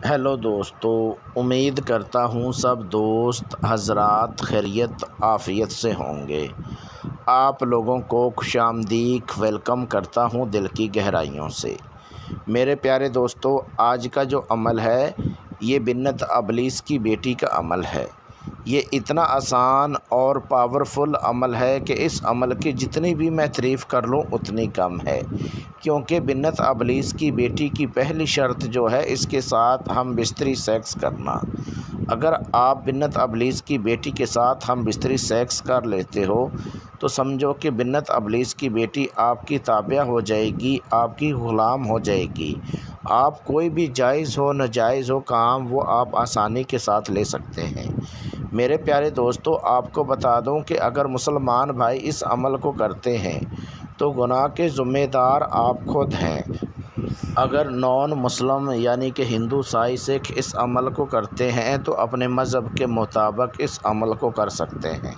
Hello दोस्तों, उम्मीद करता हूँ सब दोस्त हज़रात खैरियत आफ़ियत से होंगे। आप लोगों को खुशामदीद वेलकम करता हूँ दिल की गहराइयों से। मेरे प्यारे दोस्तों, आज का जो अमल है ये बिन्नत अबलीस की बेटी का अमल है। ये इतना आसान और पावरफुल अमल है कि इस अमल की जितनी भी मैं तारीफ़ कर लूँ उतनी कम है, क्योंकि बिन्नत अबलीस की बेटी की पहली शर्त जो है इसके साथ हम बिस्तरी सेक्स करना। अगर आप बिन्नत अबलीस की बेटी के साथ हम बिस्तरी सेक्स कर लेते हो तो समझो कि बिन्नत अबलीस की बेटी आपकी ताबिया हो जाएगी, आपकी ग़ुलाम हो जाएगी। आप कोई भी जायज़ हो नाजायज़ हो काम वो आप आसानी के साथ ले सकते हैं। मेरे प्यारे दोस्तों, आपको बता दूं कि अगर मुसलमान भाई इस अमल को करते हैं तो गुनाह के ज़िम्मेदार आप खुद हैं। अगर नॉन मुस्लिम यानी कि हिंदू ईसाई सिख इस अमल को करते हैं तो अपने मज़हब के मुताबिक इस अमल को कर सकते हैं।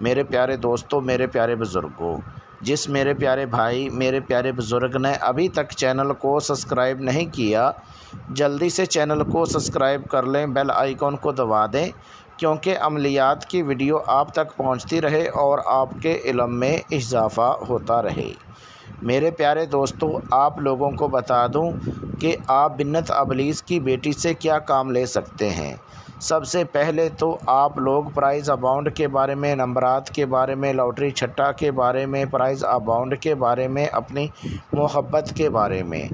मेरे प्यारे दोस्तों, मेरे प्यारे बुज़ुर्गों, जिस मेरे प्यारे भाई मेरे प्यारे बुज़ुर्ग ने अभी तक चैनल को सब्सक्राइब नहीं किया, जल्दी से चैनल को सब्सक्राइब कर लें, बेल आइकॉन को दबा दें, क्योंकि अमलियात की वीडियो आप तक पहुंचती रहे और आपके इल्म में इजाफ़ा होता रहे। मेरे प्यारे दोस्तों, आप लोगों को बता दूं कि आप बिन्नत अबलीस की बेटी से क्या काम ले सकते हैं। सबसे पहले तो आप लोग प्राइज़ अमाउंट के बारे में, नंबरात के बारे में, लॉटरी छट्टा के बारे में, प्राइज़ अमाउंट के बारे में, अपनी मोहब्बत के बारे में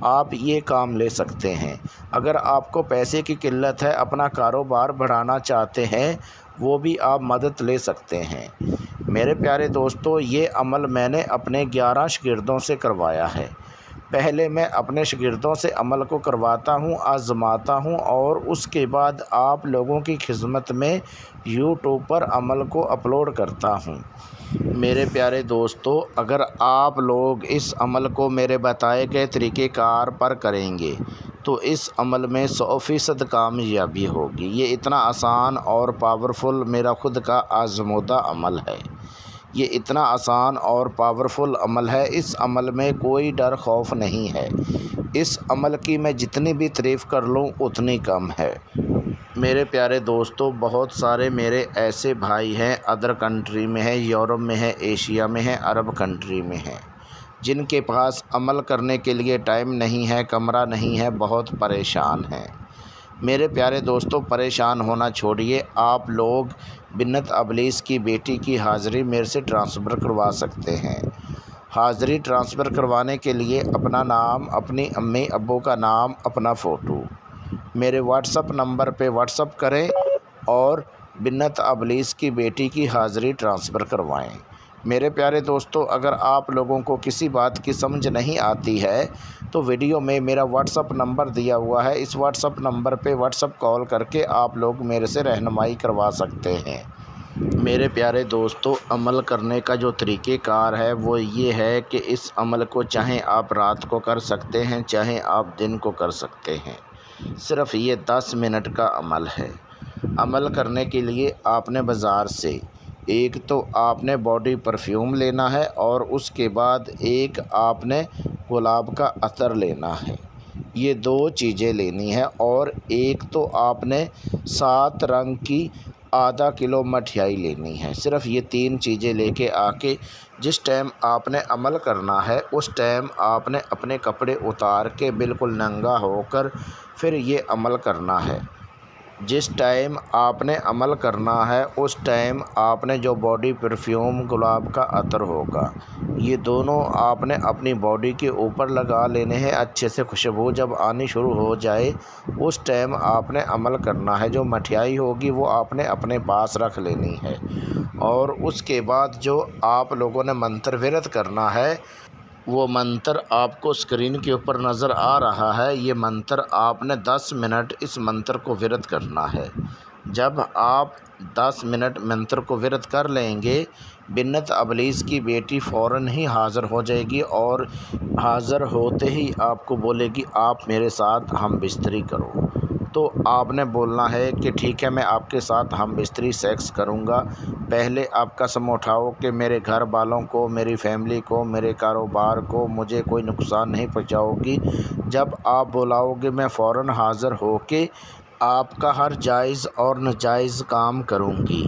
आप ये काम ले सकते हैं। अगर आपको पैसे की किल्लत है, अपना कारोबार बढ़ाना चाहते हैं, वो भी आप मदद ले सकते हैं। मेरे प्यारे दोस्तों, ये अमल मैंने अपने 11 शागिर्दों से करवाया है। पहले मैं अपने शागिर्दों से अमल को करवाता हूँ, आज़माता हूँ और उसके बाद आप लोगों की खिदमत में यूट्यूब पर अमल को अपलोड करता हूँ। मेरे प्यारे दोस्तों, अगर आप लोग इस अमल को मेरे बताए गए तरीक़ेकार पर करेंगे तो इस अमल में 100% कामयाबी होगी। ये इतना आसान और पावरफुल मेरा खुद का आज़मूदा अमल है। ये इतना आसान और पावरफुल अमल है, इस अमल में कोई डर खौफ नहीं है। इस अमल की मैं जितनी भी तारीफ़ कर लूँ उतनी कम है। मेरे प्यारे दोस्तों, बहुत सारे मेरे ऐसे भाई हैं अदर कंट्री में हैं, यूरोप में हैं, एशिया में हैं, अरब कंट्री में हैं, जिनके पास अमल करने के लिए टाइम नहीं है, कमरा नहीं है, बहुत परेशान हैं। मेरे प्यारे दोस्तों, परेशान होना छोड़िए, आप लोग बिन्नत अबलीस की बेटी की हाज़िरी मेरे से ट्रांसफ़र करवा सकते हैं। हाज़िरी ट्रांसफ़र करवाने के लिए अपना नाम, अपनी अम्मी अब्बू का नाम, अपना फ़ोटो मेरे व्हाट्सअप नंबर पे व्हाट्सअप करें और बिन्नत अबलीस की बेटी की हाज़िरी ट्रांसफ़र करवाएं। मेरे प्यारे दोस्तों, अगर आप लोगों को किसी बात की समझ नहीं आती है तो वीडियो में मेरा व्हाट्सअप नंबर दिया हुआ है, इस व्हाट्सअप नंबर पे व्हाट्सअप कॉल करके आप लोग मेरे से रहनुमाई करवा सकते हैं। मेरे प्यारे दोस्तों, अमल करने का जो तरीक़ेकार है वो ये है कि इस अमल को चाहे आप रात को कर सकते हैं, चाहे आप दिन को कर सकते हैं। सिर्फ़ ये 10 मिनट का अमल है। अमल करने के लिए आपने बाज़ार से एक तो आपने बॉडी परफ्यूम लेना है और उसके बाद एक आपने गुलाब का अतर लेना है। ये 2 चीज़ें लेनी है और एक तो आपने 7 रंग की आधा किलो मठियाई लेनी है। सिर्फ़ ये 3 चीज़ें लेके आके जिस टाइम आपने अमल करना है उस टाइम आपने अपने कपड़े उतार के बिल्कुल नंगा होकर फिर ये अमल करना है। जिस टाइम आपने अमल करना है उस टाइम आपने जो बॉडी परफ्यूम गुलाब का अतर होगा ये दोनों आपने अपनी बॉडी के ऊपर लगा लेने हैं। अच्छे से खुशबू जब आनी शुरू हो जाए उस टाइम आपने अमल करना है। जो मठियाई होगी वो आपने अपने पास रख लेनी है और उसके बाद जो आप लोगों ने मंत्र विरत करना है वो मंत्र आपको स्क्रीन के ऊपर नज़र आ रहा है। ये मंत्र आपने 10 मिनट इस मंत्र को विरत करना है। जब आप 10 मिनट मंत्र को विरत कर लेंगे, बिन्नत अबलीस की बेटी फ़ौरन ही हाज़िर हो जाएगी और हाज़िर होते ही आपको बोलेगी आप मेरे साथ हम बिस्तरी करो। तो आपने बोलना है कि ठीक है, मैं आपके साथ हम बिस्तरी सेक्स करूँगा। पहले आप कसम उठाओ कि मेरे घर वालों को, मेरी फैमिली को, मेरे कारोबार को मुझे कोई नुकसान नहीं पहुँचाओगी। जब आप बुलाओगे मैं फ़ौरन हाज़िर होके आपका हर जायज़ और नाजायज़ काम करूँगी।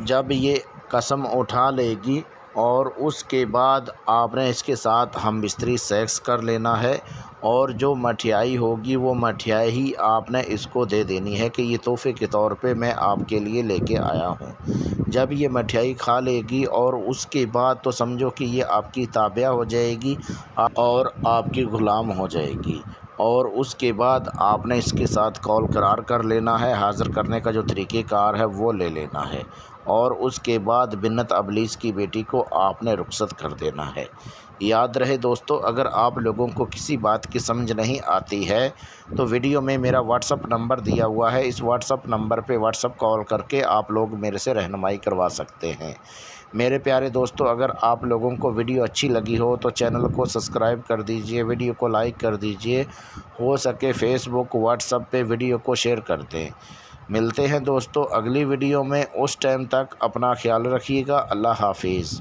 जब ये कसम उठा लेगी और उसके बाद आपने इसके साथ हम बिस्तरी सेक्स कर लेना है और जो मठियाई होगी वो मठियाई आपने इसको दे देनी है कि ये तोहफ़े के तौर पे मैं आपके लिए लेके आया हूँ। जब ये मठियाई खा लेगी और उसके बाद तो समझो कि ये आपकी ताबिया हो जाएगी और आपकी ग़ुलाम हो जाएगी। और उसके बाद आपने इसके साथ कॉल करार कर लेना है, हाज़िर करने का जो तरीक़ेकार है वो ले लेना है और उसके बाद बिन्नत अबलीस की बेटी को आपने रुखसत कर देना है। याद रहे दोस्तों, अगर आप लोगों को किसी बात की समझ नहीं आती है तो वीडियो में मेरा व्हाट्सअप नंबर दिया हुआ है, इस व्हाट्सअप नंबर पे व्हाट्सअप कॉल करके आप लोग मेरे से रहनुमाई करवा सकते हैं। मेरे प्यारे दोस्तों, अगर आप लोगों को वीडियो अच्छी लगी हो तो चैनल को सब्सक्राइब कर दीजिए, वीडियो को लाइक कर दीजिए, हो सके फ़ेसबुक व्हाट्सएप पे वीडियो को शेयर कर दें। मिलते हैं दोस्तों अगली वीडियो में, उस टाइम तक अपना ख्याल रखिएगा। अल्लाह हाफिज़।